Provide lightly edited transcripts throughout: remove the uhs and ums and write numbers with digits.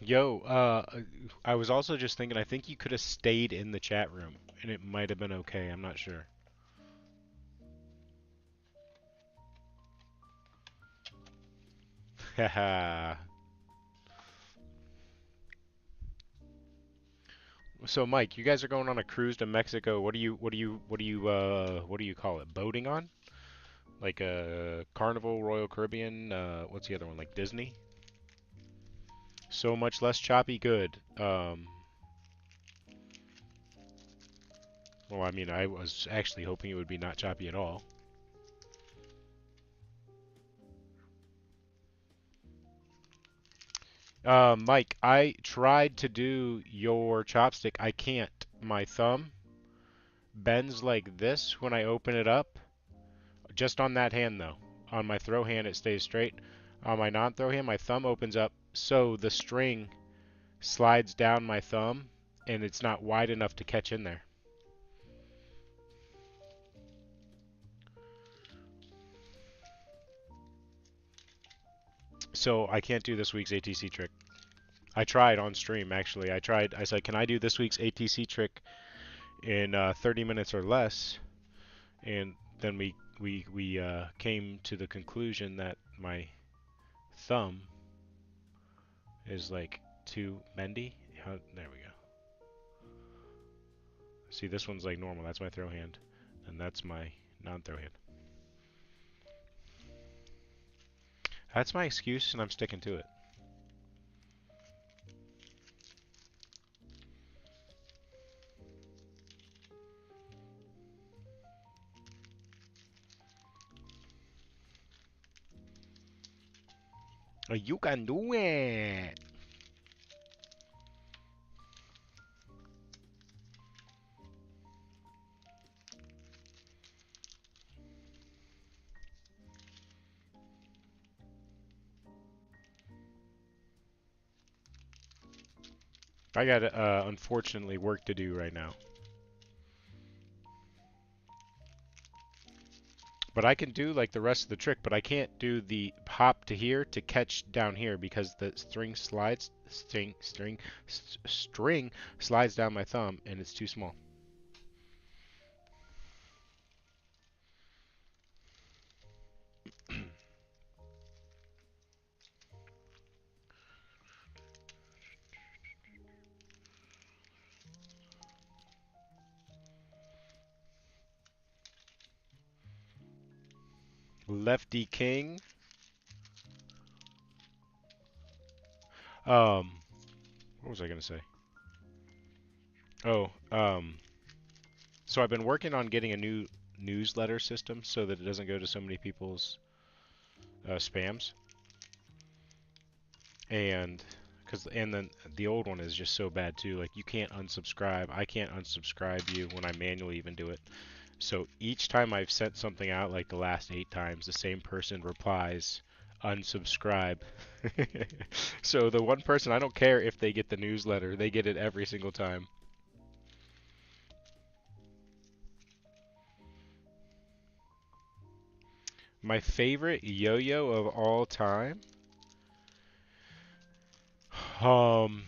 Yo, I was also just thinking, I think you could have stayed in the chat room and it might have been okay. I'm not sure. Haha. So, Mike, you guys are going on a cruise to Mexico. What do you call it? Boating on? Like Carnival, Royal Caribbean, what's the other one? Like Disney? So much less choppy good. Well, I mean, I was actually hoping it would be not choppy at all. Mike, I tried to do your chopstick. I can't. My thumb bends like this when I open it up. Just on that hand, though. On my throw hand, it stays straight. On my non-throw hand, my thumb opens up so the string slides down my thumb and it's not wide enough to catch in there. So I can't do this week's ATC trick. I tried on stream actually. I said, "Can I do this week's ATC trick in 30 minutes or less?" And then we came to the conclusion that my thumb is like too bendy. There we go. See, this one's like normal. That's my throw hand, and that's my non-throw hand. That's my excuse, and I'm sticking to it. You can do it. I got unfortunately work to do right now. But I can do like the rest of the trick, but I can't do the hop to here to catch down here because the string slides down my thumb and it's too small. Lefty King. Um, what was I gonna say? Oh, so I've been working on getting a new newsletter system so that it doesn't go to so many people's spams, and and then the old one is just so bad too. Like you can't unsubscribe. I can't unsubscribe you when I manually even do it. So each time I've sent something out, like the last 8 times, the same person replies, unsubscribe. So the one person, I don't care if they get the newsletter, they get it every single time. My favorite yo-yo of all time? Um,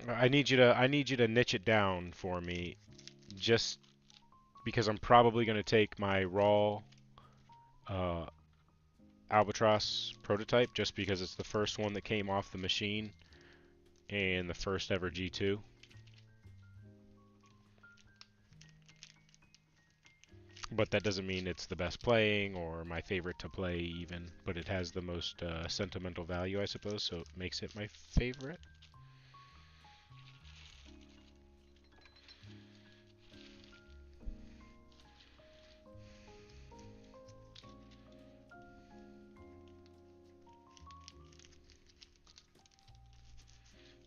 I need you to niche it down for me, just because I'm probably gonna take my raw uh, Albatross prototype, just because it's the first one that came off the machine and the first ever G2. But that doesn't mean it's the best playing or my favorite to play even, but it has the most sentimental value, I suppose, so it makes it my favorite.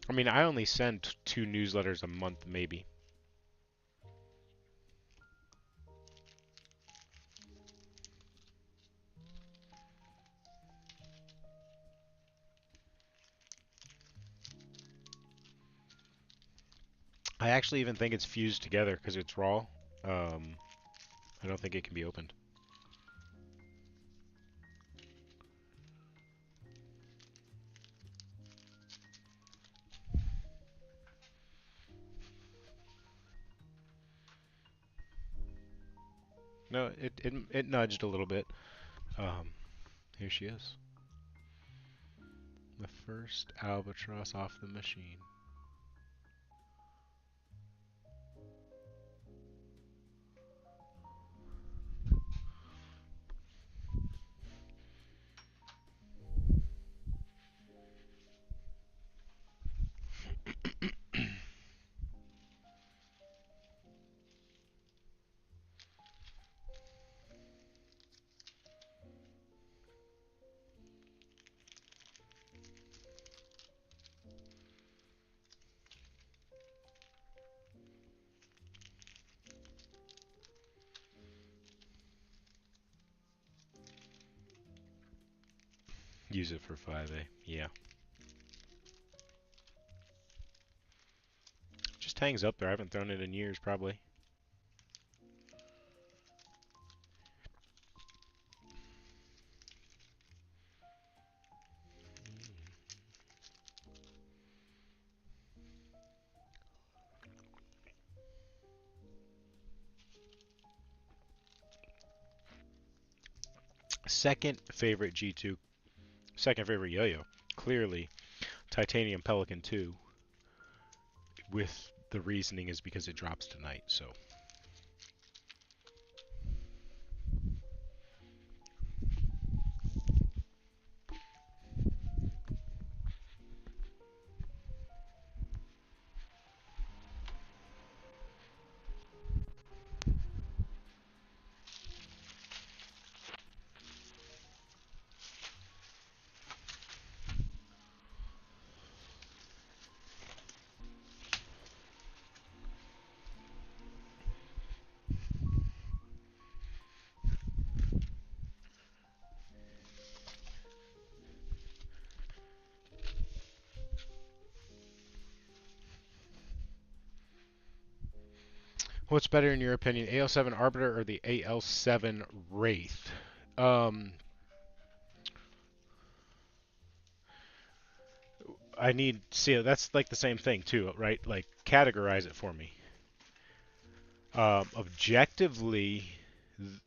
I mean, I only send 2 newsletters a month, maybe. I actually even think it's fused together because it's raw. Um, I don't think it can be opened. No, it nudged a little bit. Um, Here she is. The first albatross off the machine. Use it for 5A. Yeah. Just hangs up there. I haven't thrown it in years, probably. Second favorite G2. Second favorite yo-yo. Clearly, Titanium Pelican 2. With the reasoning is because it drops tonight, so. What's better in your opinion, AL7 Arbiter or the AL7 Wraith? Um, I need see that's like the same thing too, right? Like categorize it for me. Objectively,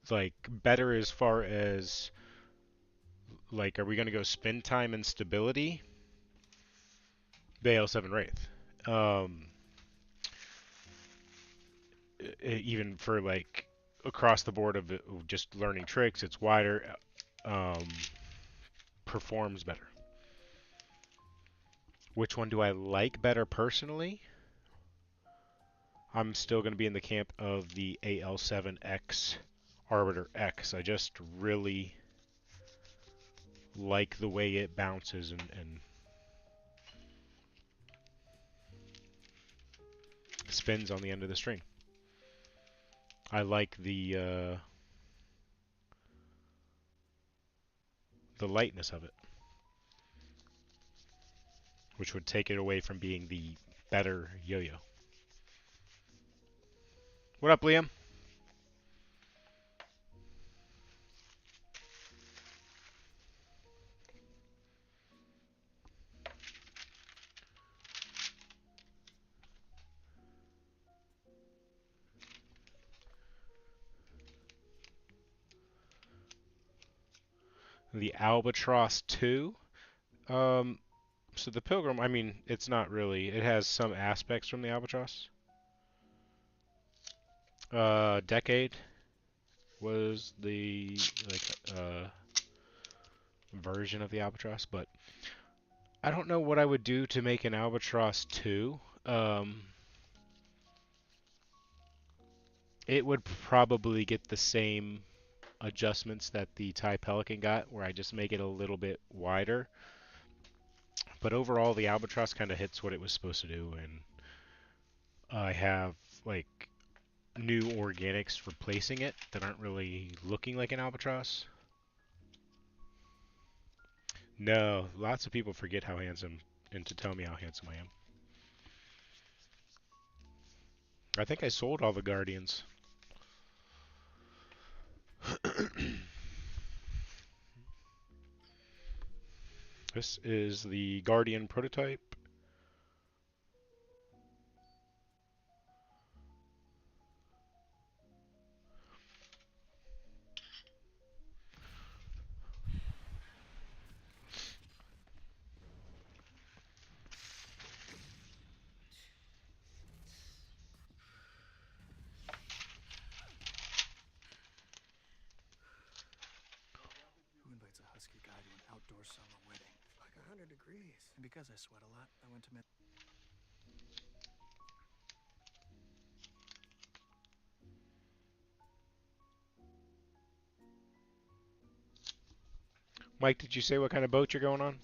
like better as far as like, are we going to go spin time and stability? The AL7 Wraith. Um, Even for like across the board of just learning tricks, it's wider, um, performs better. Which one do I like better personally? I'm still going to be in the camp of the AL7X Arbiter X. I just really like the way it bounces and spins on the end of the string. I like the lightness of it, which would take it away from being the better yo-yo. What up, Liam? The Albatross 2. Um, so the Pilgrim, I mean, it's not really. It has some aspects from the Albatross. Decade was the version of the Albatross, but I don't know what I would do to make an Albatross 2. It would probably get the same adjustments that the Thai Pelican got, where I just make it a little bit wider. But overall, the Albatross kind of hits what it was supposed to do, and I have like new organics replacing it that aren't really looking like an Albatross. No, lots of people forget how handsome and to tell me how handsome I am. I think I sold all the Guardians. This is the Guardian prototype. Mike, did you say what kind of boat you're going on?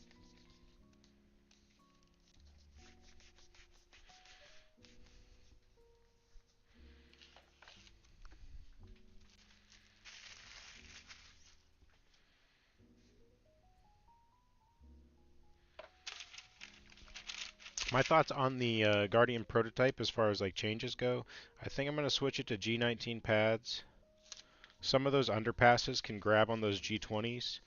My thoughts on the Guardian prototype as far as like changes go, I think I'm going to switch it to G19 pads. Some of those underpasses can grab on those G20s.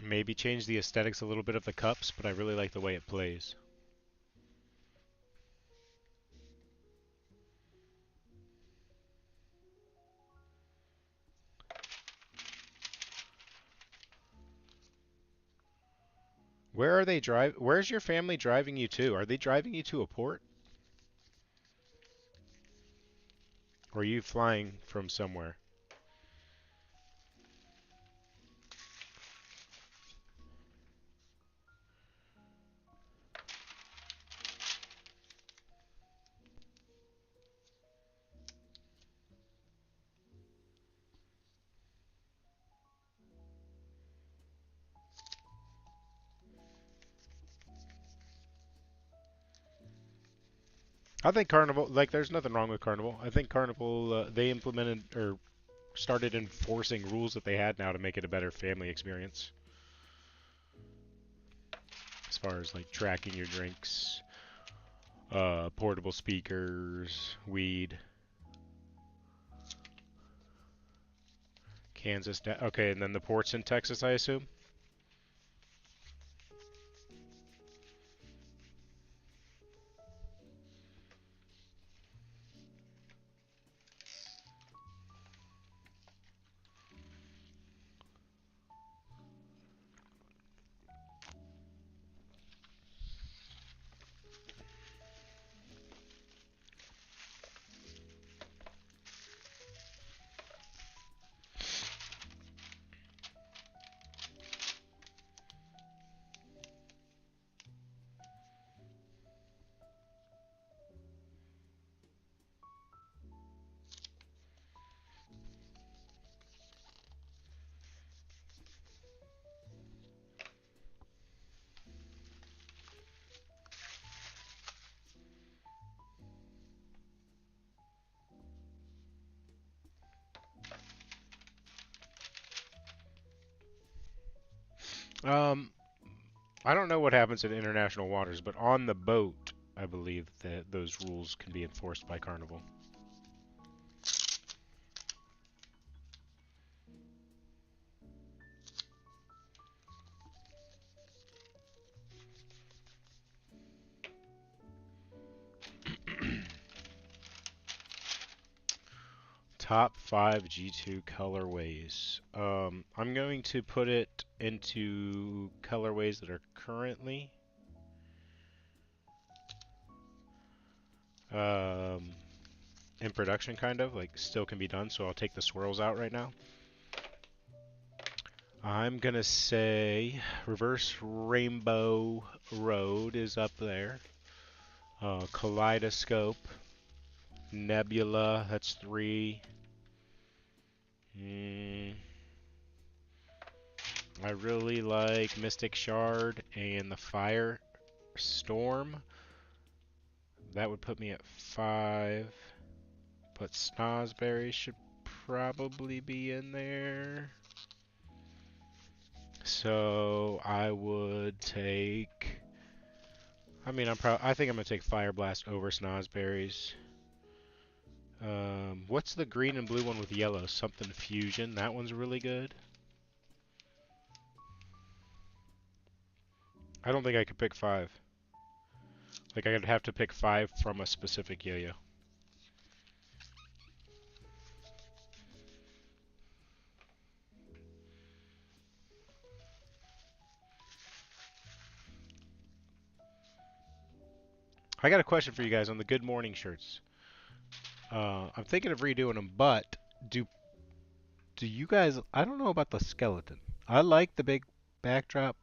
Maybe change the aesthetics a little bit of the cups, but I really like the way it plays. Where are they Where's your family driving you to? Are they driving you to a port? Or are you flying from somewhere? I think Carnival, like, there's nothing wrong with Carnival. I think Carnival, they implemented or started enforcing rules that they had now to make it a better family experience. As far as like tracking your drinks, portable speakers, weed. Kansas, okay, and then the ports in Texas, I assume? Um, I don't know what happens in international waters, but on the boat, I believe that those rules can be enforced by Carnival. Top 5 G2 colorways. I'm going to put it into colorways that are currently in production, kind of, like still can be done, so I'll take the swirls out right now. I'm gonna say Reverse Rainbow Road is up there. Kaleidoscope. Nebula, that's 3. I really like Mystic Shard and the Fire Storm. That would put me at 5. But Snosberry should probably be in there. So I would take. I mean, I think I'm gonna take Fire Blast over Snosberries. What's the green and blue one with yellow? Something Fusion. That one's really good. I don't think I could pick 5. Like, I'd have to pick 5 from a specific yo-yo. I got a question for you guys on the Good Morning shirts. I'm thinking of redoing them, but do Do you guys? I don't know about the skeleton. I like the big backdrop,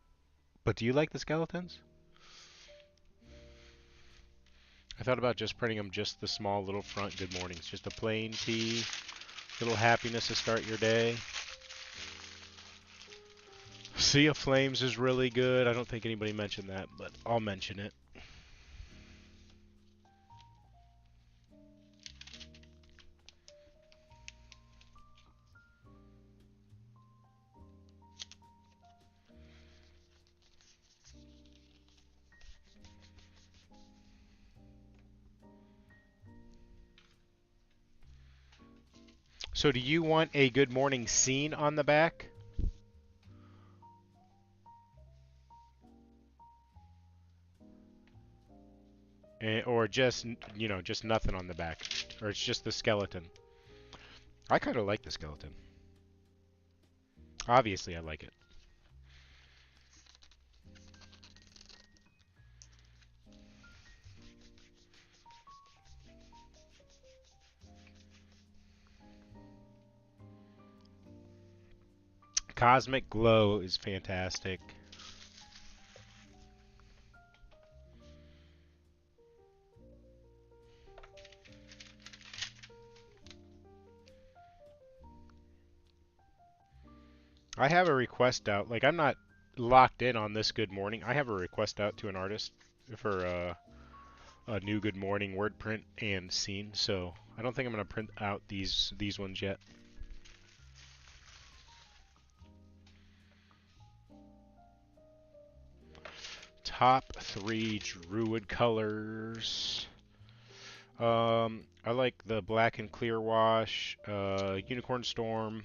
but do you like the skeletons? I thought about just printing them just the small little front good mornings, just a plain tee, little happiness to start your day. Sea of Flames is really good. I don't think anybody mentioned that, but I'll mention it. So do you want a good morning scene on the back? Or just, just nothing on the back? Or it's just the skeleton? I kind of like the skeleton. Obviously, I like it. Cosmic Glow is fantastic. I have a request out. Like, I'm not locked in on this good morning. I have a request out to an artist for a new good morning word print and scene. So I don't think I'm going to print out these ones yet. Top 3 Druid colors. I like the black and clear wash, Unicorn Storm.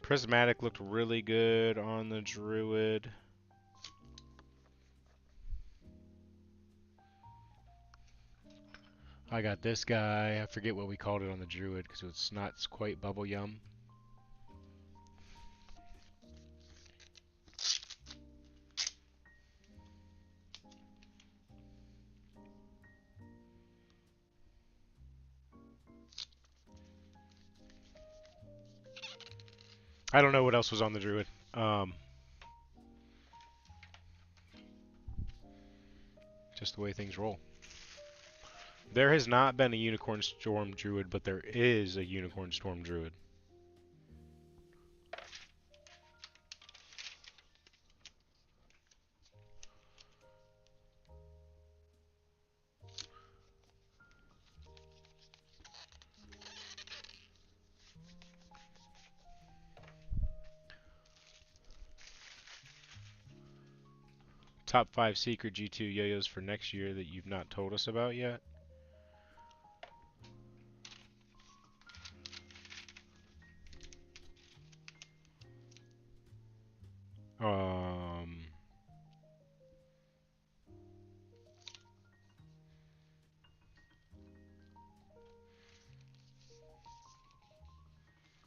Prismatic looked really good on the Druid. I got this guy. I forget what we called it on the Druid because it's not quite Bubble Yum. I don't know what else was on the Druid. Just the way things roll. There has not been a Unicorn Storm Druid, but there is a Unicorn Storm Druid. Top 5 secret G2 yo-yos for next year that you've not told us about yet.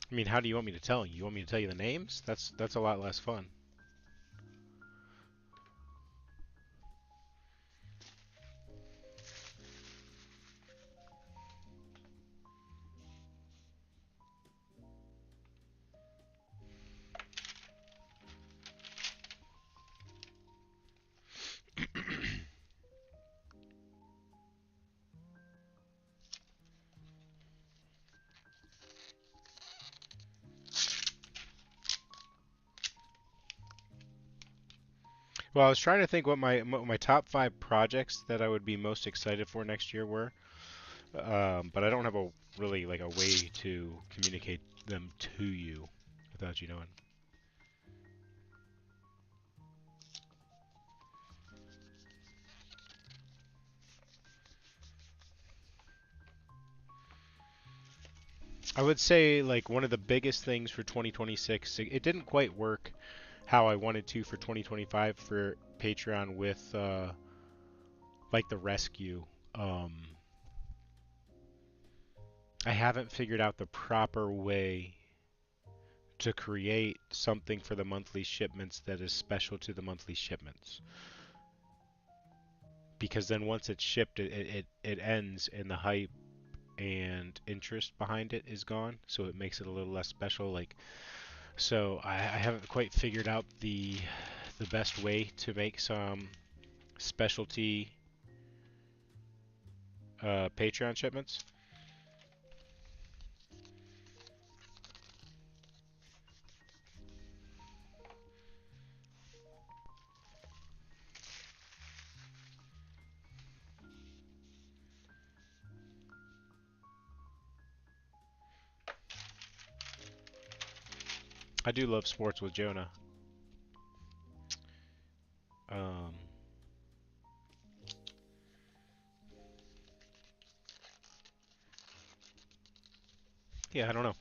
I mean, how do you want me to tell you? You want me to tell you the names? That's a lot less fun. Well, I was trying to think what my top 5 projects that I would be most excited for next year were, but I don't have a really like a way to communicate them to you without you knowing. I would say like one of the biggest things for 2026. It didn't quite work how I wanted to for 2025 for Patreon with like the rescue. Um, I haven't figured out the proper way to create something for the monthly shipments that is special to the monthly shipments. because then once it's shipped, it ends and the hype and interest behind it is gone, so it makes it a little less special. Like, so I haven't quite figured out the best way to make some specialty Patreon shipments. I do love Sports with Jonah. Um, yeah, I don't know.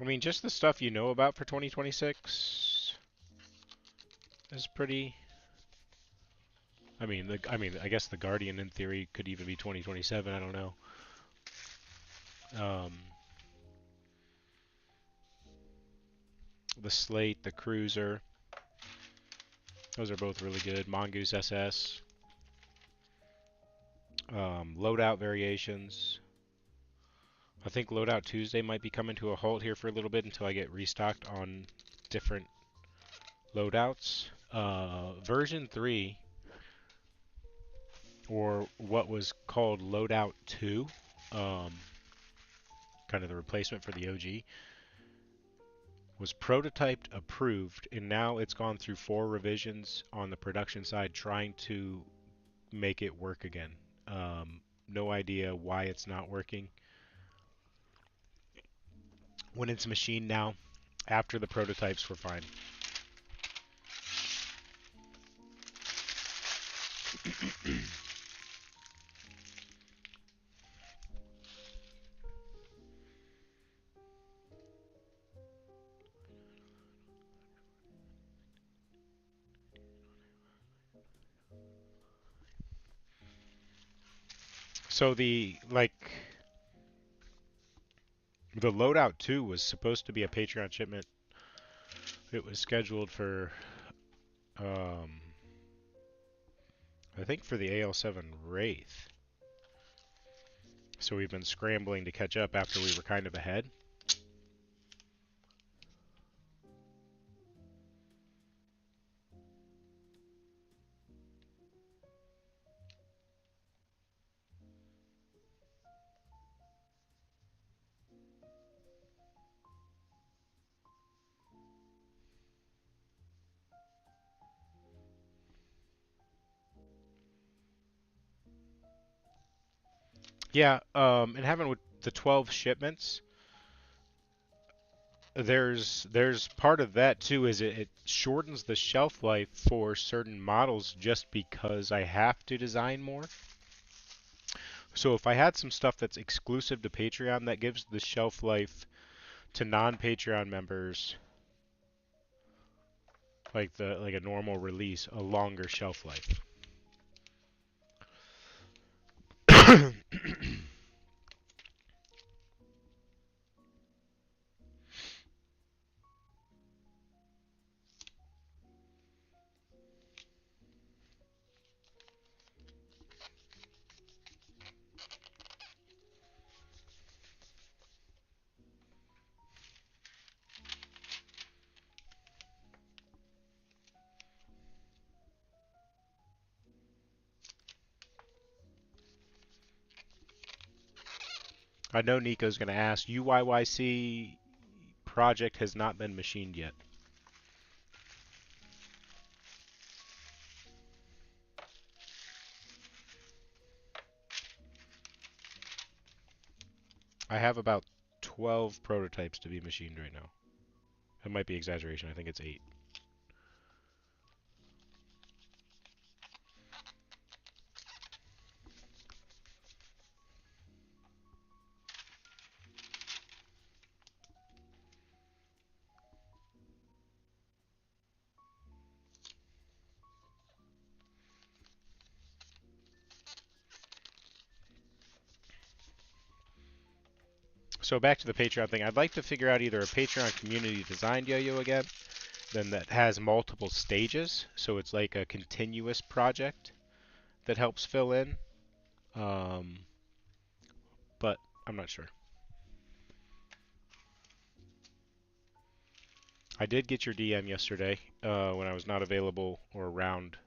I mean, just the stuff you know about for 2026 is pretty. I guess the Guardian in theory could even be 2027. I don't know. Um, the Slate, the Cruiser, those are both really good. Mongoose SS, loadout variations. I think Loadout Tuesday might be coming to a halt here for a little bit until I get restocked on different loadouts. Version 3, or what was called Loadout 2, um, kind of the replacement for the OG, was prototyped, approved, and now it's gone through 4 revisions on the production side trying to make it work again. No idea why it's not working. When it's machined now, after the prototypes were fine. So the Loadout 2 was supposed to be a Patreon shipment. It was scheduled for um, I think for the AL7 Wraith. So we've been scrambling to catch up after we were kind of ahead. Yeah, and having with the 12 shipments, there's part of that too is it shortens the shelf life for certain models just because I have to design more. So if I had some stuff that's exclusive to Patreon, that gives the shelf life to non-Patreon members, like a normal release, a longer shelf life. I know Nico's going to ask, UYYC project has not been machined yet. I have about 12 prototypes to be machined right now. That might be exaggeration. I think it's 8. So back to the Patreon thing. I'd like to figure out either a Patreon community designed yo-yo again, then that has multiple stages, so it's like a continuous project that helps fill in. Um, but I'm not sure. I did get your DM yesterday when I was not available or around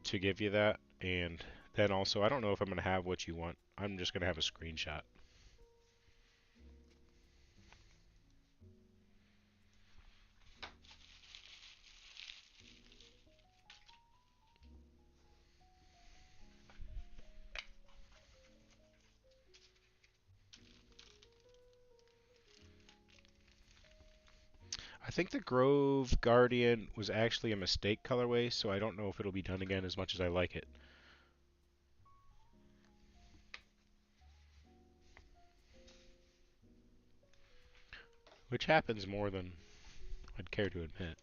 to give you that, and then also I don't know if I'm going to have what you want. I'm just going to have a screenshot. I think the Grove Guardian was actually a mistake colorway, so I don't know if it'll be done again as much as I like it. Which happens more than I'd care to admit.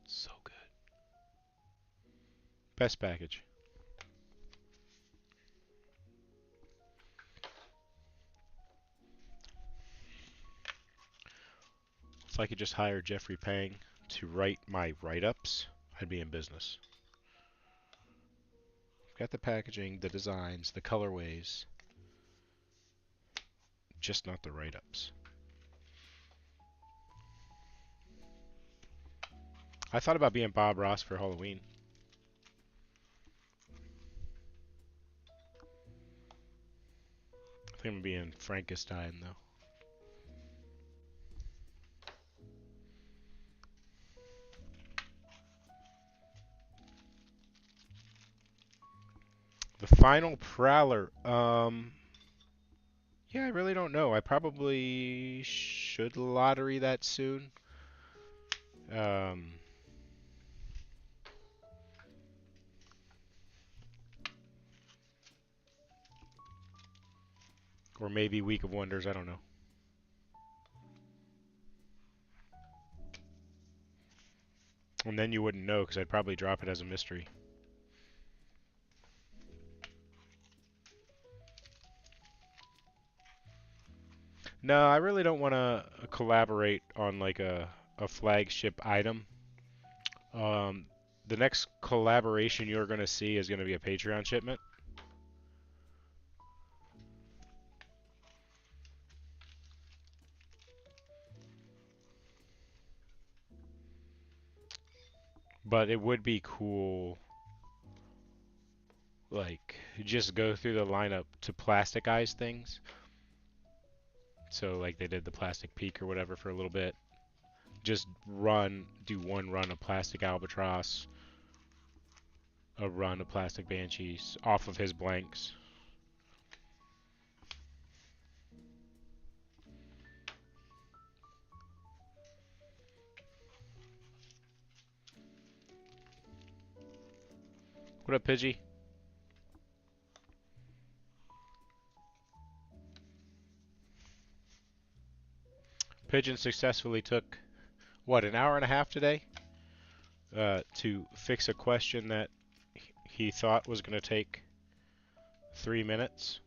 So good. Best package. If I could just hire Jeffrey Pang to write my write-ups, I'd be in business. Got the packaging, the designs, the colorways, just not the write-ups. I thought about being Bob Ross for Halloween. I think I'm being Frankenstein though. The final Prowler. Yeah, I really don't know. I probably should lottery that soon. Um, or maybe Week of Wonders. I don't know. And then you wouldn't know because I'd probably drop it as a mystery. No, I really don't want to collaborate on like a flagship item. Um, the next collaboration you're going to see is going to be a Patreon shipment. But it would be cool, like, just go through the lineup to plasticize things. So, like, they did the Plastic Peak or whatever for a little bit. Just do one run of Plastic Albatross, a run of Plastic Banshees off of his blanks. What up, Pidgey? Pigeon successfully took, what, an hour and a half today to fix a question that he thought was going to take 3 minutes.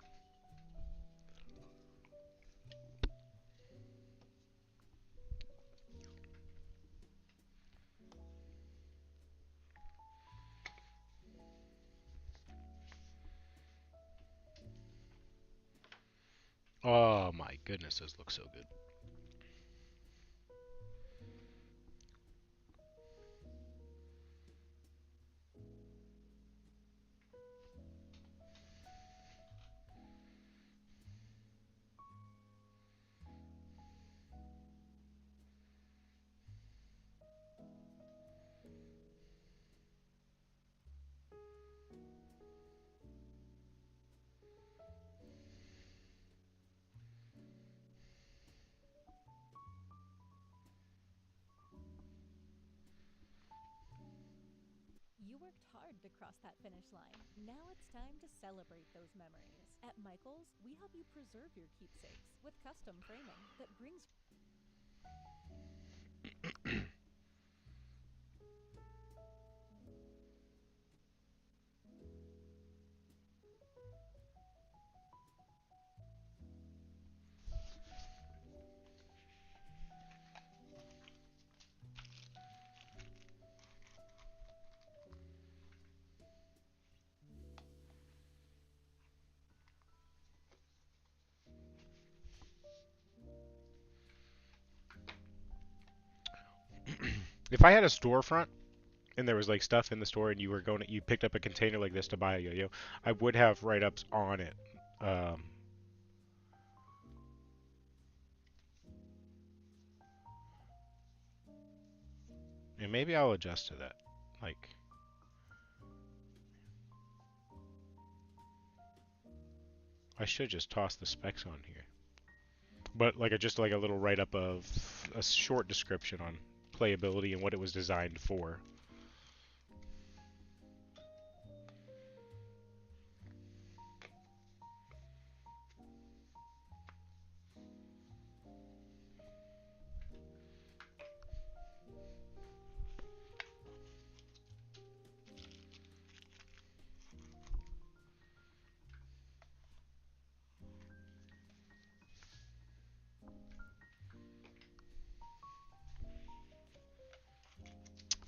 Oh my goodness, those look so good. You worked hard to cross that finish line. Now it's time to celebrate those memories. At Michaels, we help you preserve your keepsakes with custom framing that brings If I had a storefront and there was like stuff in the store and you picked up a container like this to buy a yo-yo, I would have write-ups on it. Um, and maybe I'll adjust to that. Like, I should just toss the specs on here. But like just like a little write-up of a short description on playability and what it was designed for.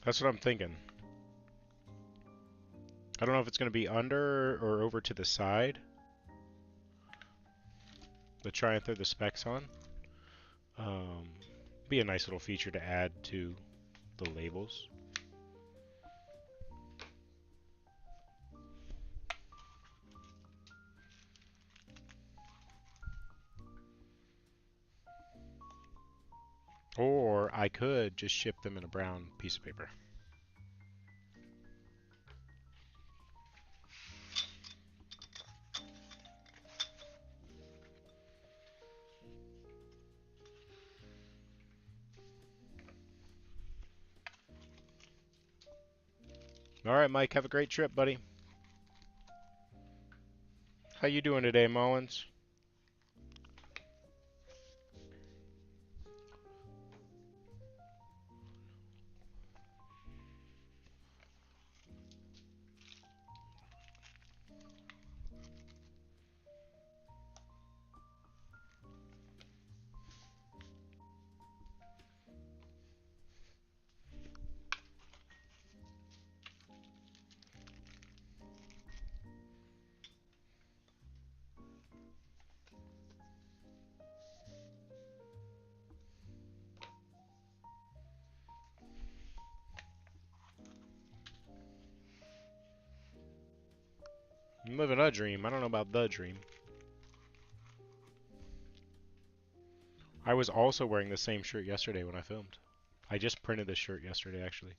That's what I'm thinking. I don't know if it's going to be under or over to the side. But try and throw the specs on. Um, be a nice little feature to add to the labels. Or I could just ship them in a brown piece of paper. All right, Mike, have a great trip, buddy. How you doing today, Mullins? I'm living a dream. I don't know about the dream. I was also wearing the same shirt yesterday when I filmed. I just printed this shirt yesterday, actually.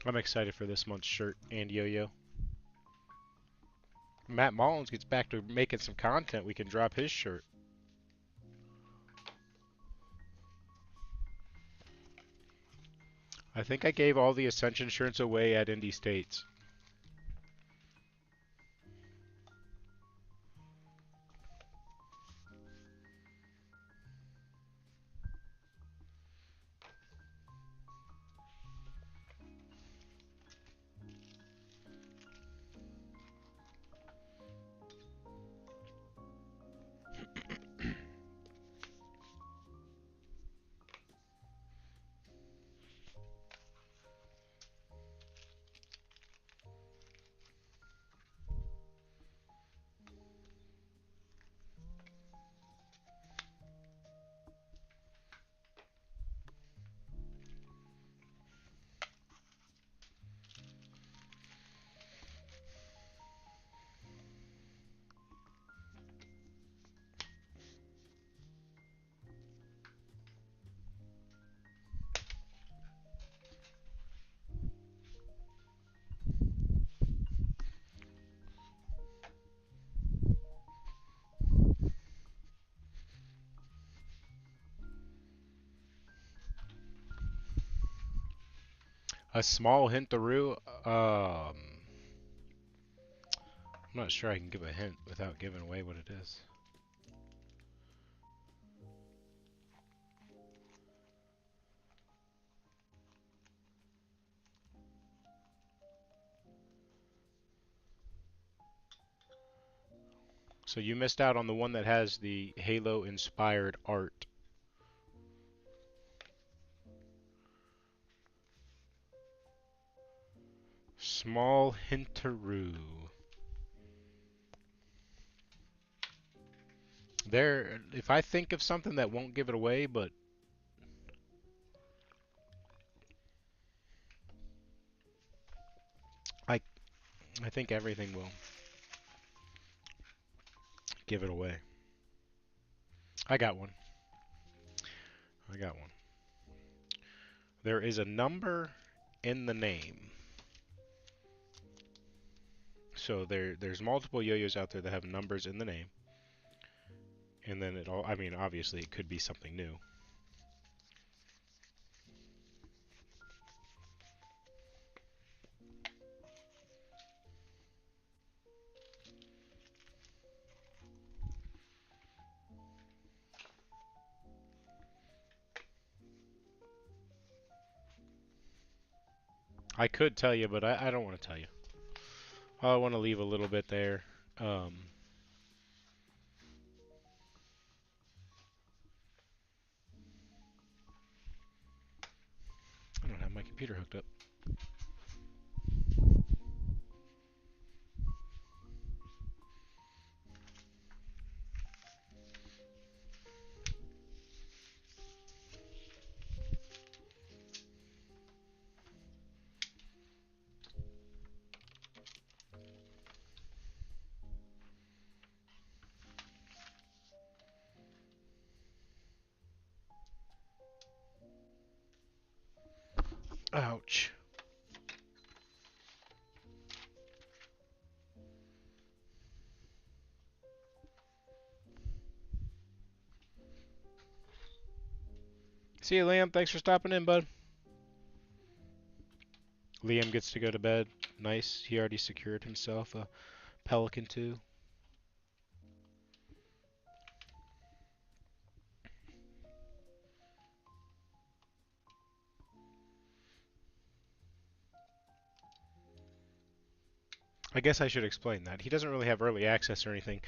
I'm excited for this month's shirt and yo-yo. Matt Mullins gets back to making some content, we can drop his shirt. I think I gave all the Ascension shirts away at Indy States. A small hintaroo. I'm not sure I can give a hint without giving away what it is. So you missed out on the one that has the Halo-inspired art. Small hintaroo. There, if I think of something that won't give it away, but I, I think everything will give it away. I got one. I got one. There is a number in the name. So there's multiple yo-yos out there that have numbers in the name. And then it all, I mean, obviously it could be something new. I could tell you, but I don't want to tell you. I want to leave a little bit there. I don't have my computer hooked up. Ouch. See you, Liam. Thanks for stopping in, bud. Liam gets to go to bed. Nice. He already secured himself a Pelican 2. I guess I should explain that. He doesn't really have early access or anything.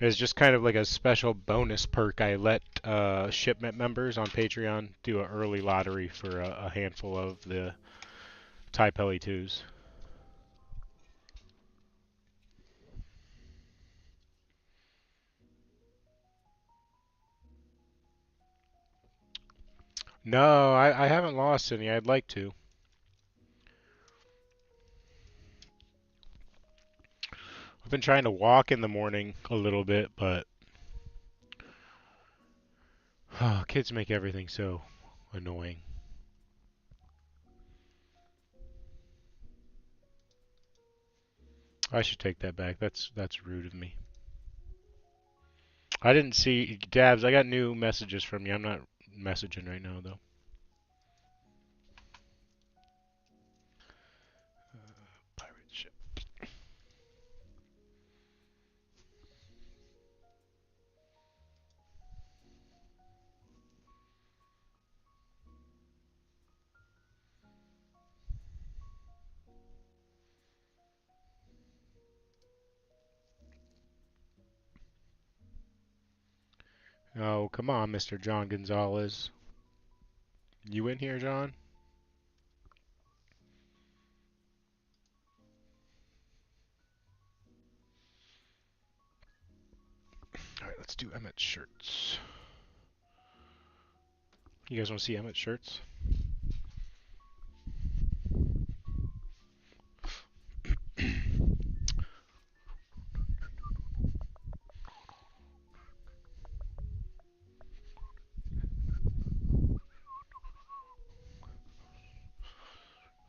It's just kind of like a special bonus perk. I let shipment members on Patreon do an early lottery for a handful of the TIE Peli 2s. No, I haven't lost any. I'd like to. I've been trying to walk in the morning a little bit, but kids make everything so annoying. I should take that back. That's rude of me. I didn't see Dabs. I got new messages from you. I'm not messaging right now though. Pirate ship. Oh, come on, Mr. John Gonzalez. You in here, John? Alright, let's do Emmett's shirts. You guys want to see Emmett's shirts?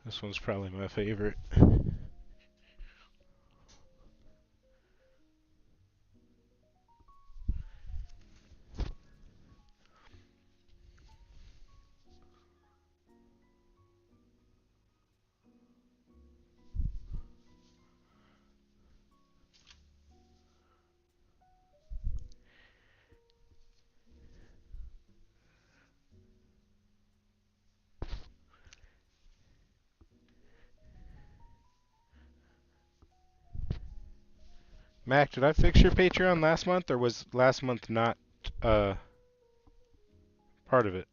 This one's probably my favorite. Mac, did I fix your Patreon last month, or was last month not uh part of it?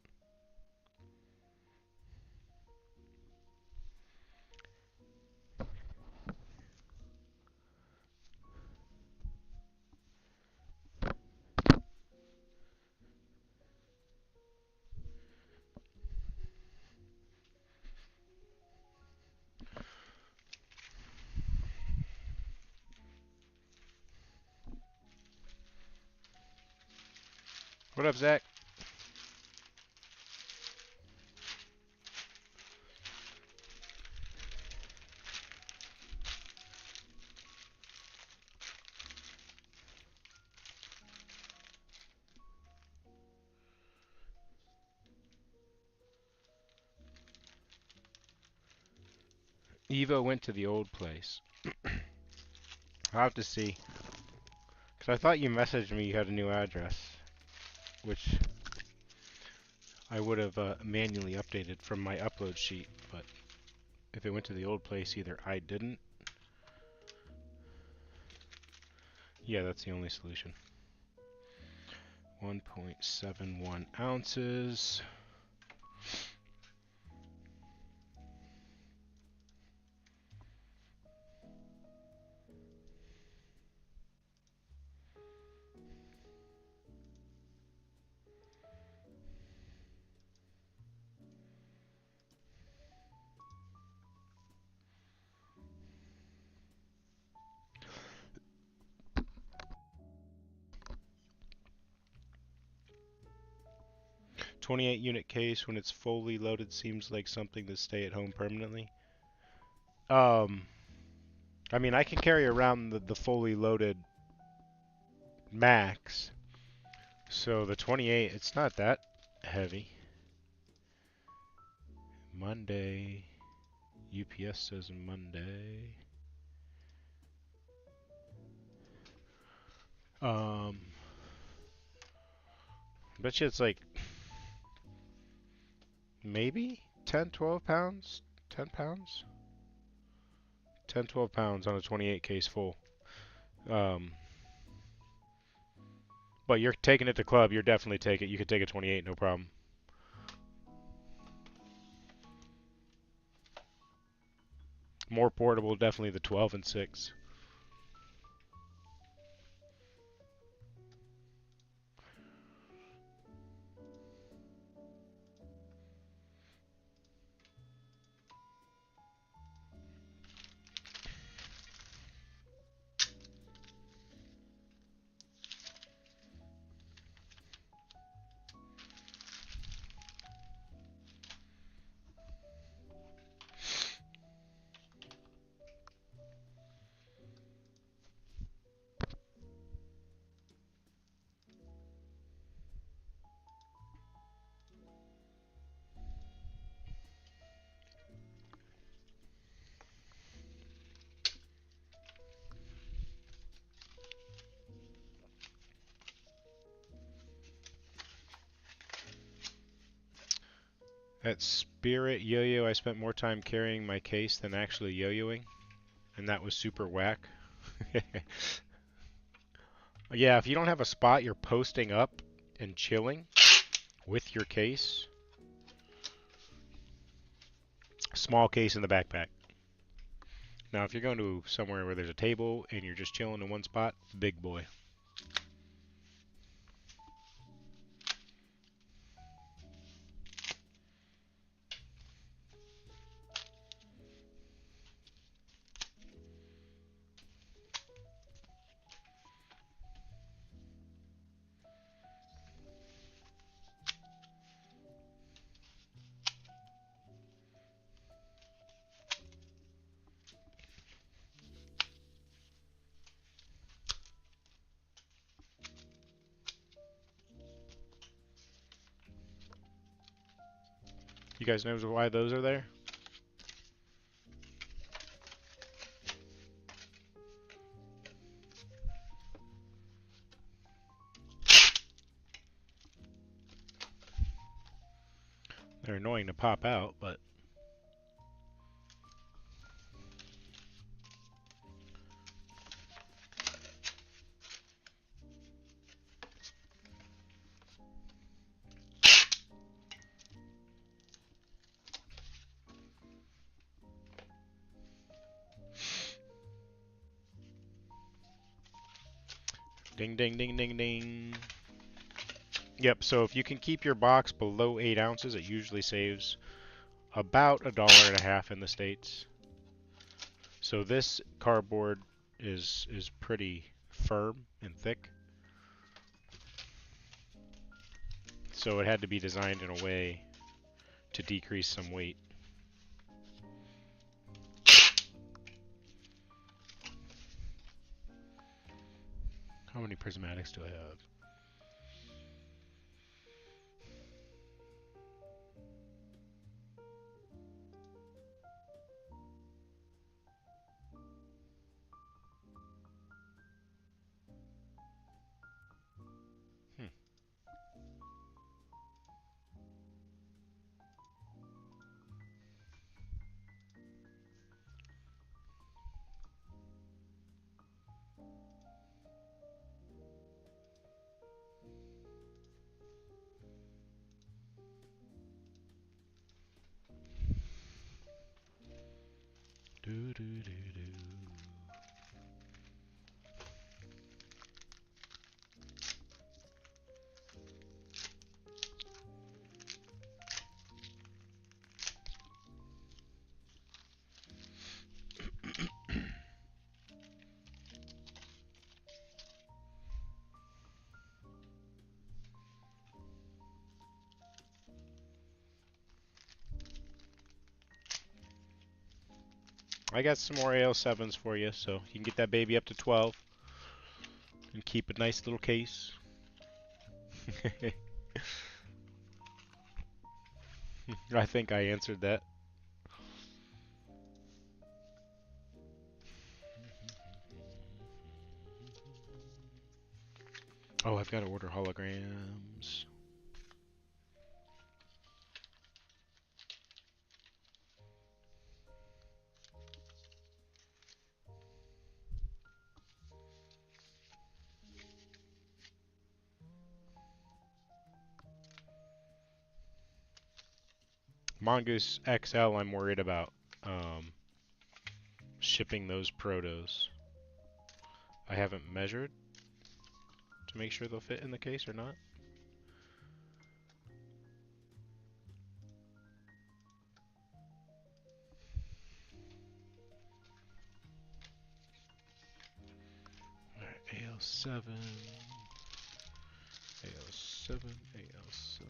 What up, Zach? Evo went to the old place. I'll have to see. Because I thought you messaged me you had a new address, which I would have manually updated from my upload sheet, but if it went to the old place, either I didn't. Yeah, that's the only solution. 1.71 ounces. .28 unit case when it's fully loaded seems like something to stay at home permanently. I mean, I can carry around the fully loaded max, so the 28, it's not that heavy. Monday, UPS says Monday. Bet you it's like maybe 10, 12 pounds, 10 pounds, 10, 12 pounds on a 28 case full. But you're taking it to club, you're definitely take it. You could take a 28, no problem. More portable, definitely the 12 and 6. At Spirit Yo-Yo, I spent more time carrying my case than actually yo-yoing, and that was super whack. Yeah, if you don't have a spot you're posting up and chilling with your case, small case in the backpack. Now, if you're going to somewhere where there's a table and you're just chilling in one spot, big boy. You guys know why those are there? They're annoying to pop out, but Ding, ding, ding, ding, ding. Yep, so if you can keep your box below 8 ounces, it usually saves about $1.50 in the States. So this cardboard is pretty firm and thick. So it had to be designed in a way to decrease some weight. How many prismatics do I have? Do, do, do, do. I got some more AL7s for you, so you can get that baby up to 12 and keep a nice little case. I think I answered that. Oh, I've got to order holograms. Mongoose XL, I'm worried about shipping those protos. I haven't measured to make sure they'll fit in the case or not. Alright, AL7, AL7, AL7.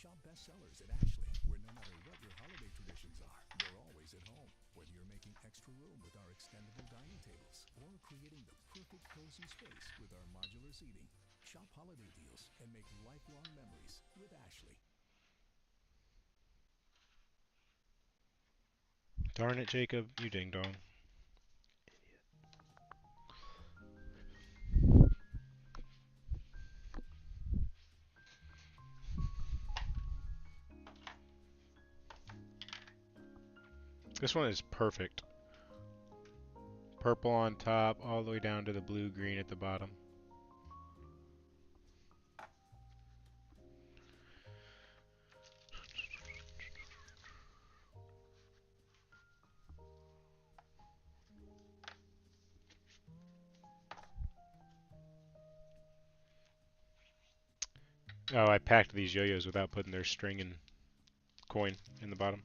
Shop bestsellers at Ashley, where no matter what your holiday traditions are, you're always at home. Whether you're making extra room with our extendable dining tables or creating the perfect cozy space with our modular seating, shop holiday deals and make lifelong memories with Ashley. Darn it, Jacob, you ding dong. This one is perfect. Purple on top, all the way down to the blue-green at the bottom. Oh, I packed these yo-yos without putting their string and coin in the bottom.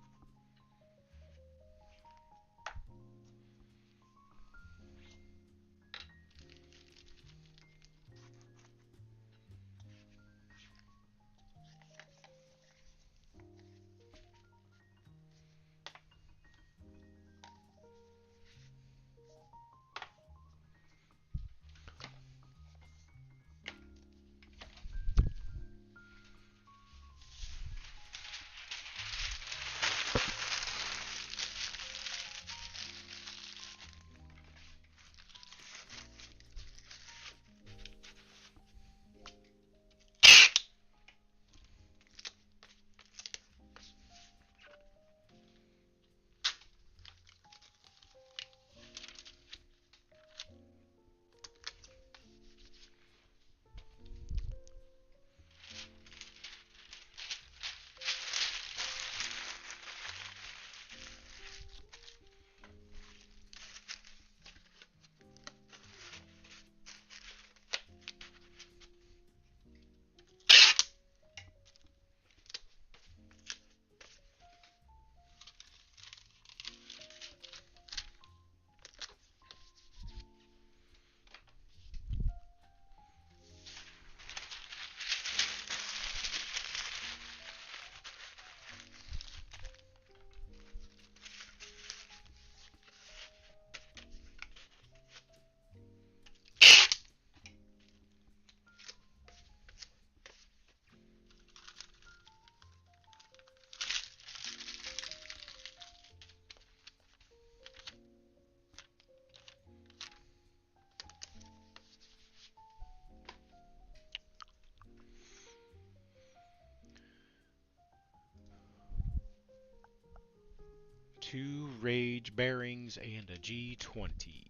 2 Rage bearings and a G20.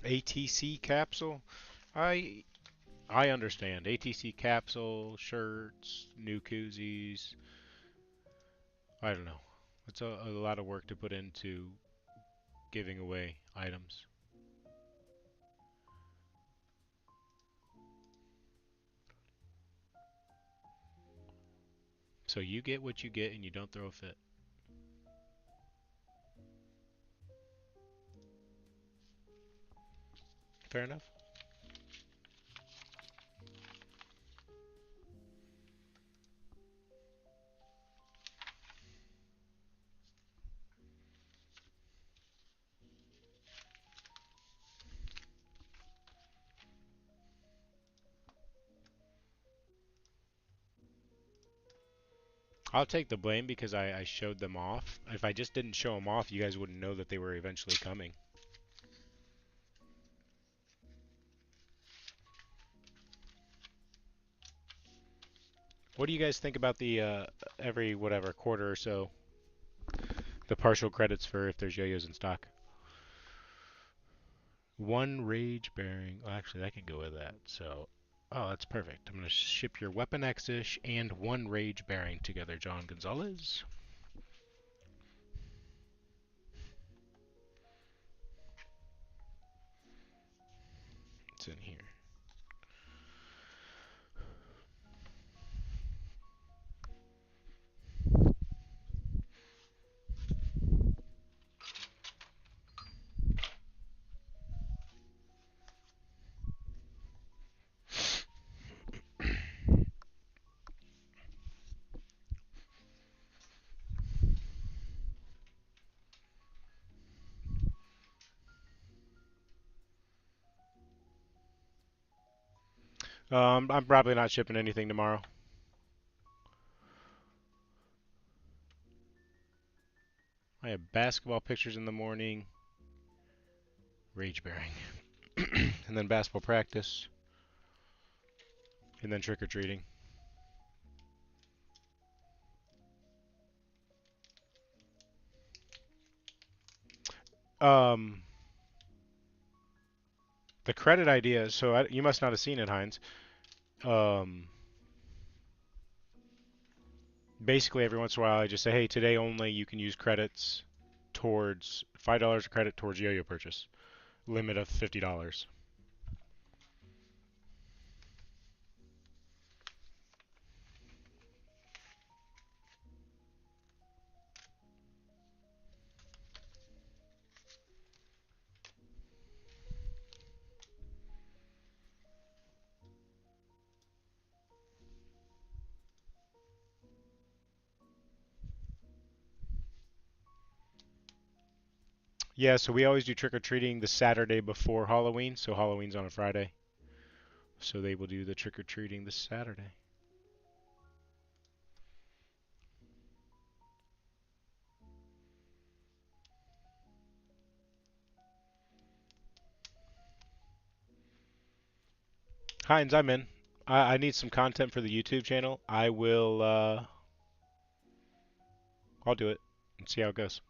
ATC capsule? I I understand. ATC capsule, shirts, new koozies. I don't know. It's a lot of work to put into giving away items. So you get what you get and you don't throw a fit. Fair enough. I'll take the blame because I showed them off. If I just didn't show them off, you guys wouldn't know that they were eventually coming. What do you guys think about the every whatever quarter or so, the partial credits for if there's yo-yos in stock? 1 Rage bearing. Well, actually, that can go with that. So, oh, that's perfect. I'm going to ship your Weapon X-ish and 1 Rage bearing together, John Gonzalez. It's in here. I'm probably not shipping anything tomorrow. I have basketball pictures in the morning, Rage bearing, and then basketball practice, and then trick-or-treating. Um, the credit idea, so you must not have seen it, Heinz. Um, basically, every once in a while, I just say, hey, today only you can use credits towards $5 of credit towards yo-yo purchase. Limit of $50. Yeah, so we always do trick-or-treating the Saturday before Halloween, so Halloween's on a Friday. So they will do the trick-or-treating this Saturday. Heinz, I'm in. I need some content for the YouTube channel. I'll do it and see how it goes.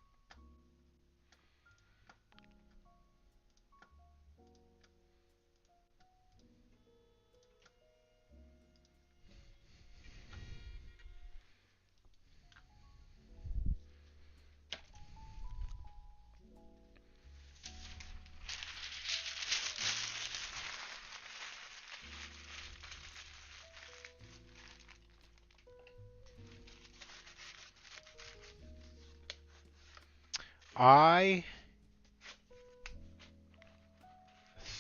I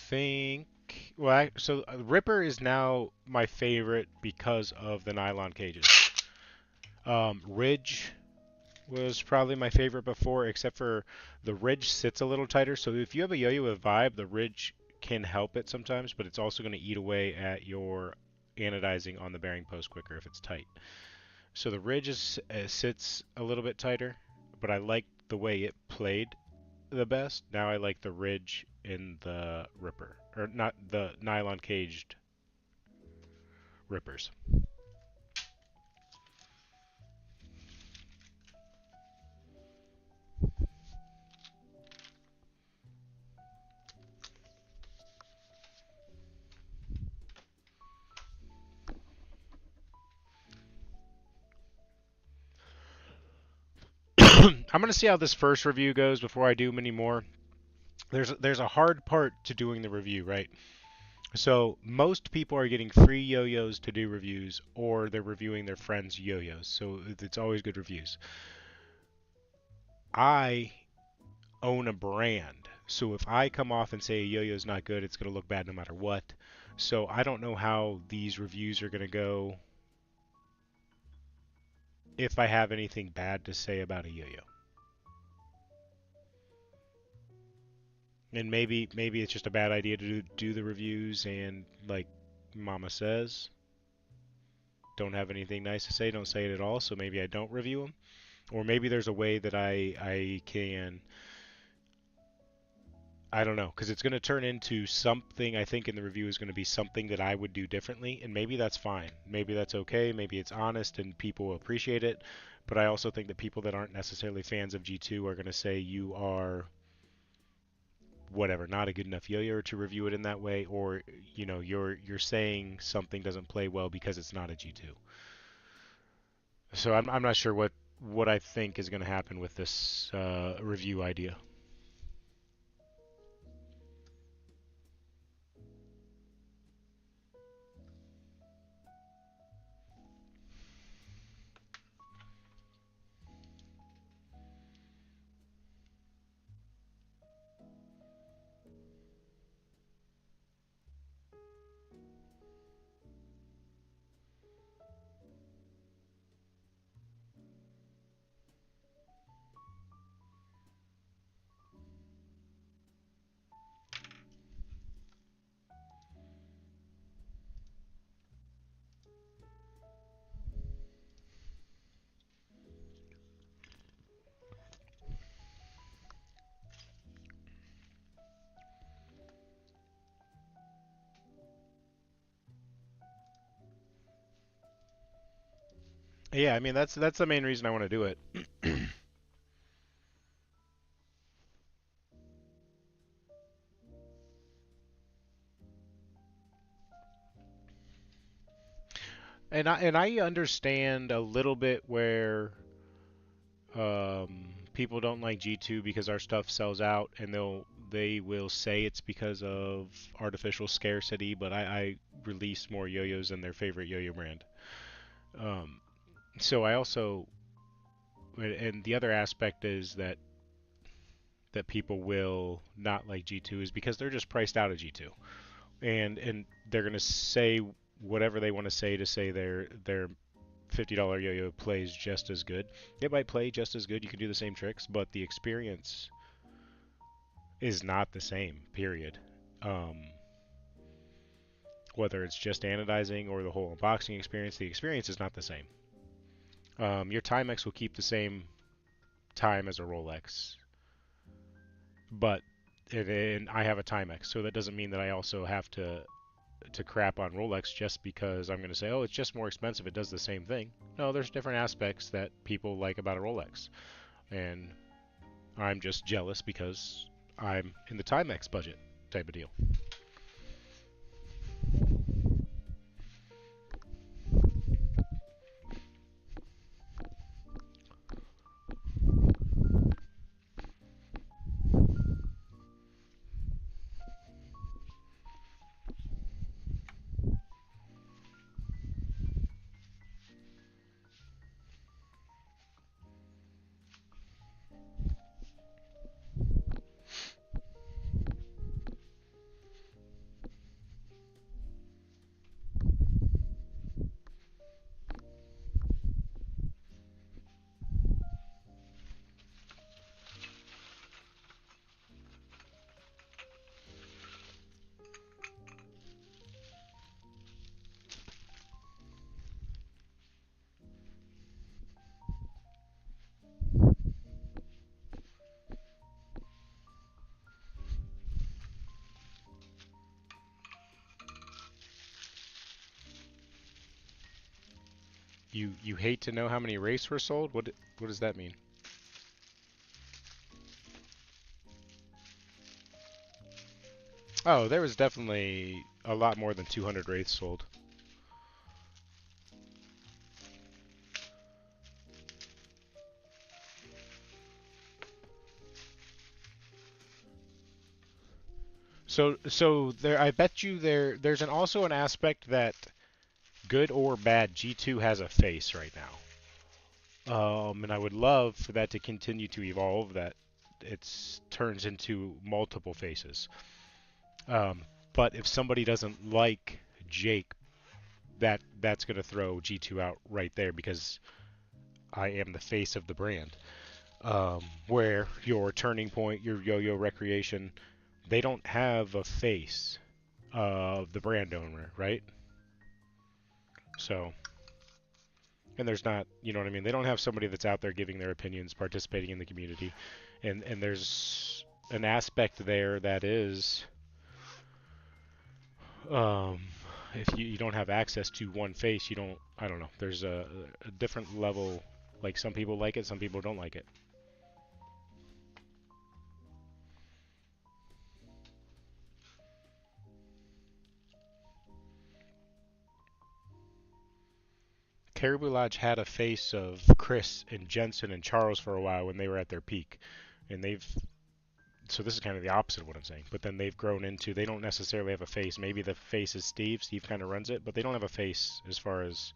think. Well, so Ripper is now my favorite because of the nylon cages. Ridge was probably my favorite before, except for the ridge sits a little tighter. So if you have a yo-yo with Vibe, the ridge can help it sometimes, but it's also going to eat away at your anodizing on the bearing post quicker if it's tight. So the ridge sits a little bit tighter, but I like the way it played the best. Now I like the ridge in the Ripper, or not the nylon caged Rippers. I'm gonna see how this first review goes before I do many more. There's a hard part to doing the review, right? So most people are getting free yo-yos to do reviews, or they're reviewing their friends' yo-yos. So it's always good reviews. I own a brand, so if I come off and say a yo-yo's not good, it's gonna look bad no matter what. So I don't know how these reviews are gonna go if I have anything bad to say about a yo-yo. And maybe it's just a bad idea to do the reviews and like Mama says, don't have anything nice to say, don't say it at all, so maybe I don't review them. Or maybe there's a way that I can, I don't know, because it's going to turn into something. I think in the review is going to be something that I would do differently, and maybe that's fine. Maybe that's okay. Maybe it's honest and people will appreciate it. But I also think that people that aren't necessarily fans of G2 are going to say you are whatever, not a good enough yo-yo to review it in that way, or you're saying something doesn't play well because it's not a G2. So I'm not sure what I think is going to happen with this review idea. Yeah, I mean that's the main reason I want to do it. And I understand a little bit where people don't like G2 because our stuff sells out, and they will say it's because of artificial scarcity. But I release more yo-yos than their favorite yo-yo brand. Um, so I also, and the other aspect is that people will not like G2 is because they're just priced out of G2, and they're gonna say whatever they want to say their $50 yo-yo plays just as good. It might play just as good. You can do the same tricks, but the experience is not the same. Period. Um, Whether it's just anodizing or the whole unboxing experience, the experience is not the same. Your Timex will keep the same time as a Rolex, but and I have a Timex, so that doesn't mean that I also have to crap on Rolex just because I'm going to say, oh, it's just more expensive. It does the same thing. No, there's different aspects that people like about a Rolex, and I'm just jealous because I'm in the Timex budget type of deal. You hate to know how many wraiths were sold? What does that mean? Oh, there was definitely a lot more than 200 wraiths sold. So there, I bet you there's also an aspect that good or bad, G2 has a face right now. And I would love for that to continue to evolve, that it turns into multiple faces. Um, but if somebody doesn't like Jake, that's going to throw G2 out right there because I am the face of the brand. Where your Turning Point, your Yo-Yo Recreation, they don't have a face of the brand owner, right? So, and there's not, you know what I mean? They don't have somebody that's out there giving their opinions, participating in the community, and there's an aspect there that is, um, if you don't have access to one face, you don't. I don't know. There's a different level. Like some people like it, some people don't like it. Caribou Lodge had a face of Chris and Jensen and Charles for a while when they were at their peak, and they've so this is kind of the opposite of what I'm saying. But then they've grown into, they don't necessarily have a face. Maybe the face is Steve. Steve kind of runs it, but they don't have a face as far as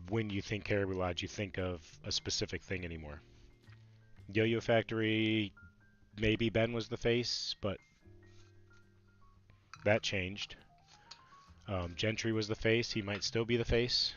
when you think Caribou Lodge, you think of a specific thing anymore. Yo-Yo Factory, maybe Ben was the face, but that changed. Gentry was the face. He might still be the face.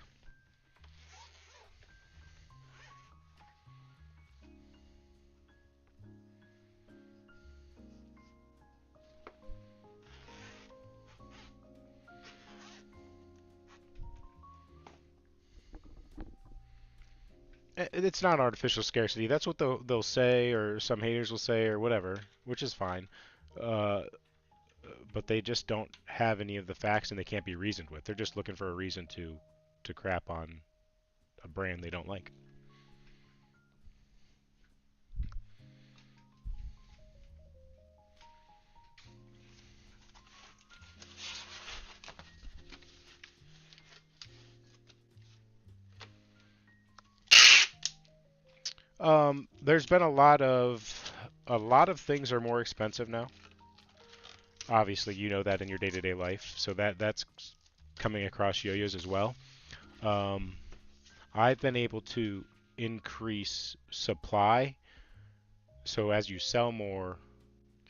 It's not artificial scarcity. That's what they'll say, or some haters will say, or whatever, which is fine. Uh, but they just don't have any of the facts, and they can't be reasoned with. They're just looking for a reason to crap on a brand they don't like. There's been a lot of things are more expensive now. Obviously, you know that in your day-to-day life, so that's coming across yo-yos as well. Um, I've been able to increase supply, so as you sell more,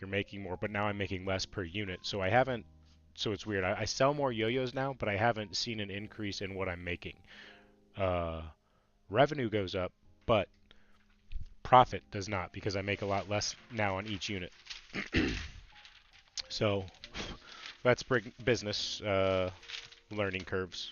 you're making more, but now I'm making less per unit. So I haven't, so it's weird. I sell more yo-yos now, but I haven't seen an increase in what I'm making. Uh, Revenue goes up, but profit does not because I make a lot less now on each unit. So that's business learning curves.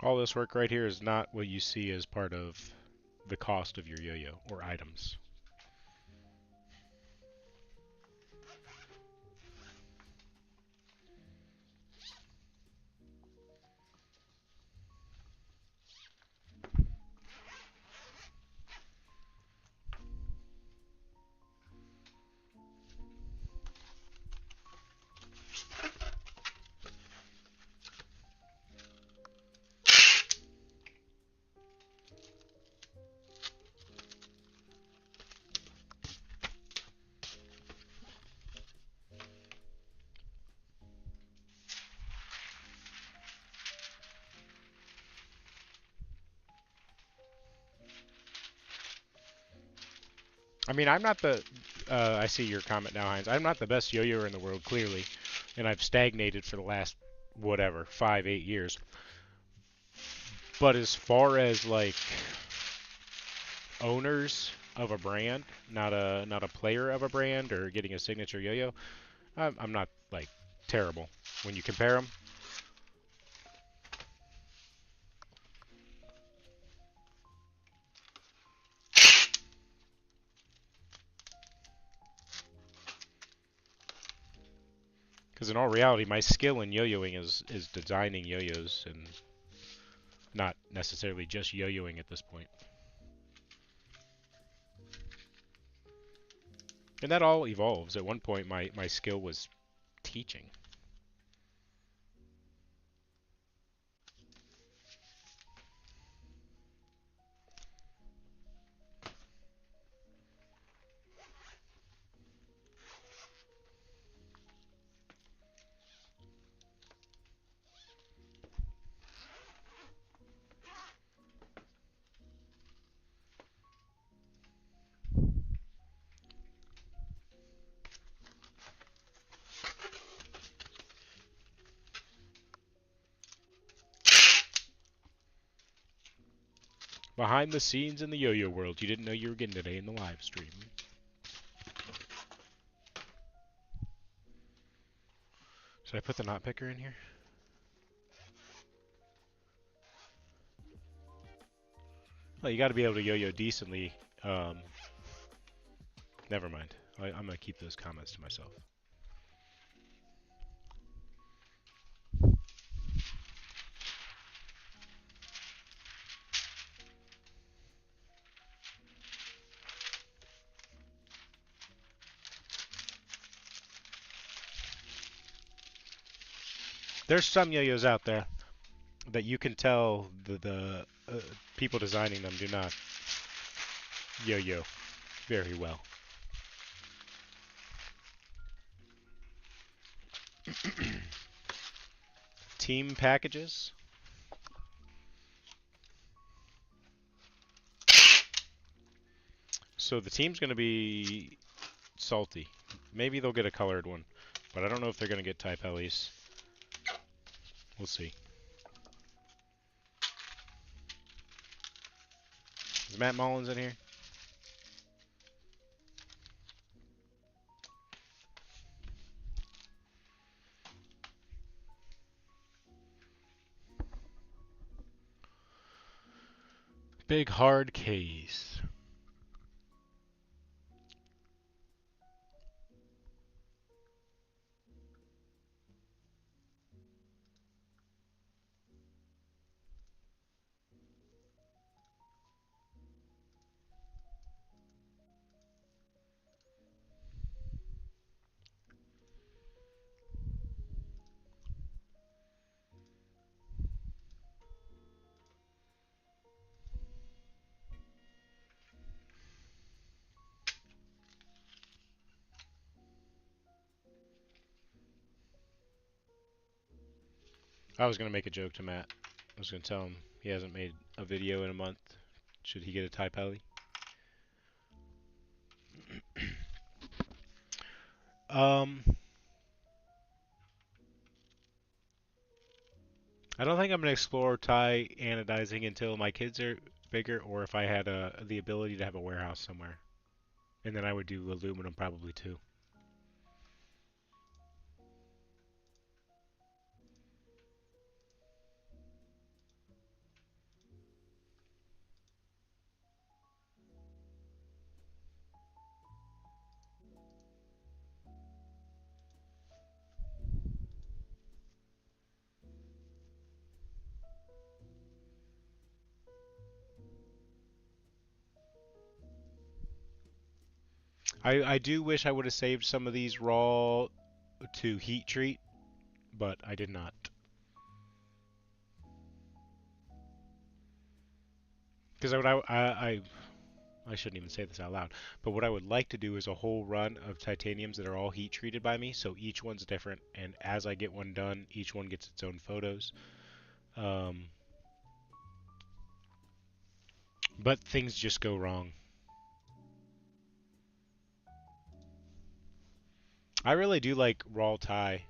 All this work right here is not what you see as part of the cost of your yo-yo or items. I mean, I'm not the. I see your comment now, Heinz. I'm not the best yo-yoer in the world, clearly, and I've stagnated for the last whatever 5, 8 years. But as far as like owners of a brand, not a player of a brand or getting a signature yo-yo, I'm not like terrible when you compare them. Because in all reality, my skill in yo-yoing is designing yo-yos and not necessarily just yo-yoing at this point. And that all evolves. At one point, my skill was teaching. Behind the scenes in the yo-yo world you didn't know you were getting today in the live stream. Should I put the knot picker in here? Well, you got to be able to yo-yo decently. Never mind. I'm going to keep those comments to myself. There's some yo-yos out there that you can tell the people designing them do not yo-yo very well. Team packages. So the team's going to be salty. Maybe they'll get a colored one, but I don't know if they're going to get Type Hellies. We'll see. Is Matt Mullins in here? Big hard case. I was going to make a joke to Matt. I was going to tell him he hasn't made a video in a month. Should he get a Type Heli? I don't think I'm going to explore tie anodizing until my kids are bigger or if I had the ability to have a warehouse somewhere. And then I would do aluminum probably too. I do wish I would have saved some of these raw to heat treat, but I did not. Because I shouldn't even say this out loud, but what I would like to do is a whole run of titaniums that are all heat treated by me, so each one's different, and as I get one done, each one gets its own photos. But things just go wrong. I really do like raw tie.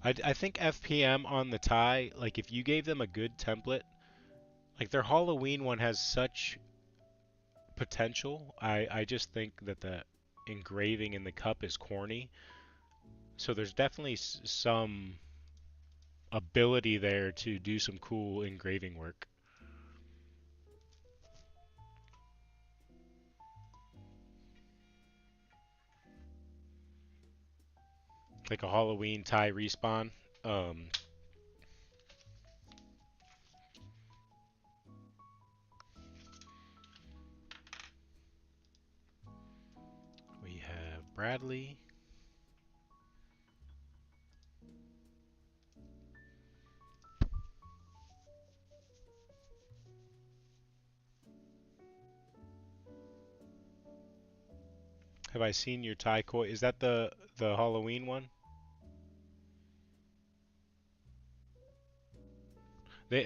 I think FPM on the tie, like if you gave them a good template, like their Halloween one has such potential. I just think that the engraving in the cup is corny. So there's definitely some ability there to do some cool engraving work. Like a Halloween tie respawn. Um, we have Bradley. Have I seen your tie koi? Is that the Halloween one?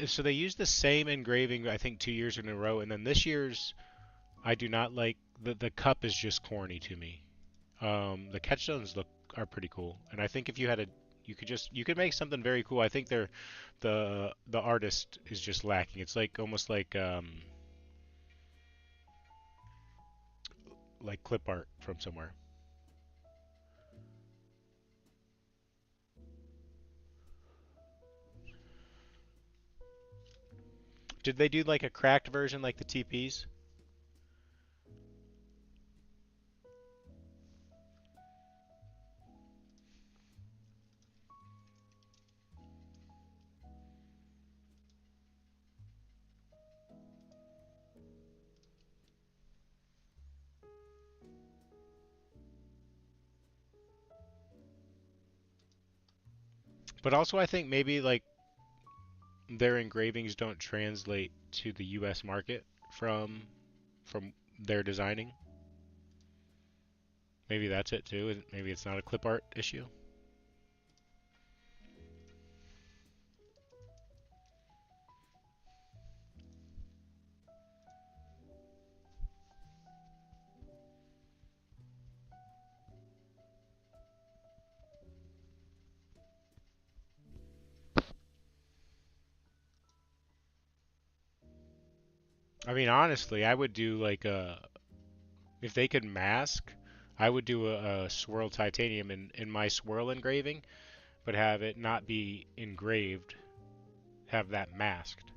So they used the same engraving I think 2 years in a row, and then this year's I do not like the cup is just corny to me. The catchstones look are pretty cool, and I think if you had a you could make something very cool. I think the artist is just lacking. It's like almost like clip art from somewhere. Did they do like a cracked version like the TPs? But also I think maybe like their engravings don't translate to the US market from their designing. Maybe that's it too. Maybe it's not a clip art issue. I mean, honestly, I would do like a if they could mask, I would do a swirl titanium in my swirl engraving, but have it not be engraved, have that masked.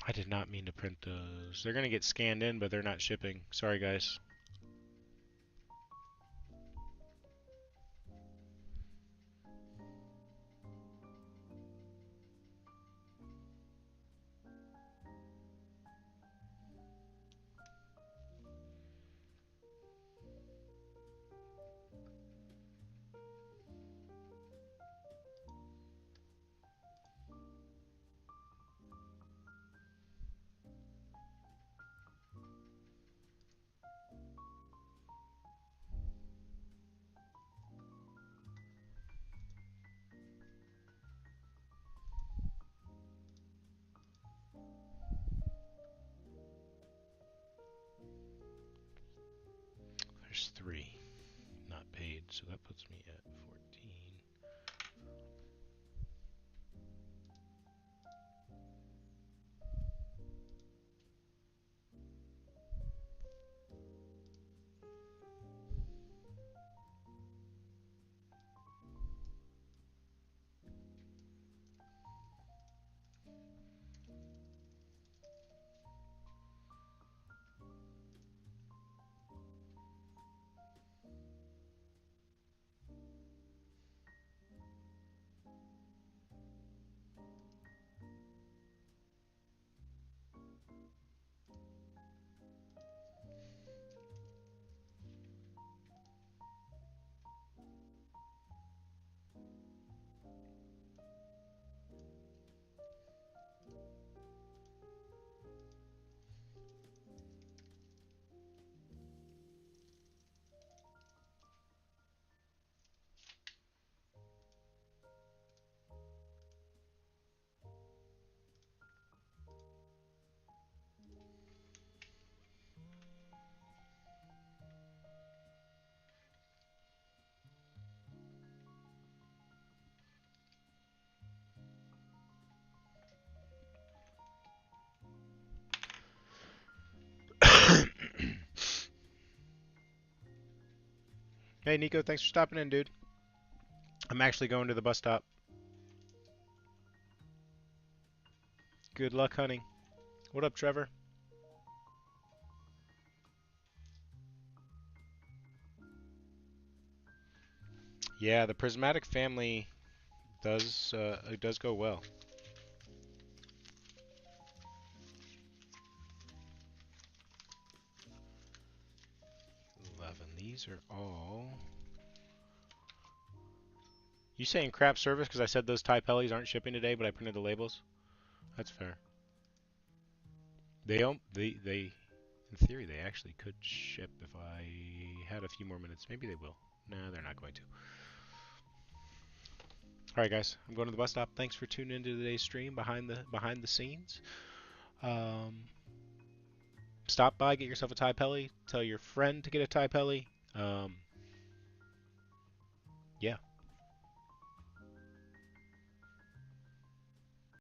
I did not mean to print those. They're gonna get scanned in, but they're not shipping. Sorry, guys. There's three not paid, so that puts me at 14. Hey, Nico, thanks for stopping in, dude. I'm actually going to the bus stop. Good luck hunting. What up, Trevor? Yeah, the prismatic family it does go well. 11. These are all. You saying crap service because I said those Thai Pellies aren't shipping today, but I printed the labels? That's fair. They in theory they actually could ship if I had a few more minutes. Maybe they will. Nah, they're not going to. All right, guys, I'm going to the bus stop. Thanks for tuning into today's stream behind the scenes. Um, Stop by, get yourself a Thai Pelly. Tell your friend to get a Thai Pelly. Yeah,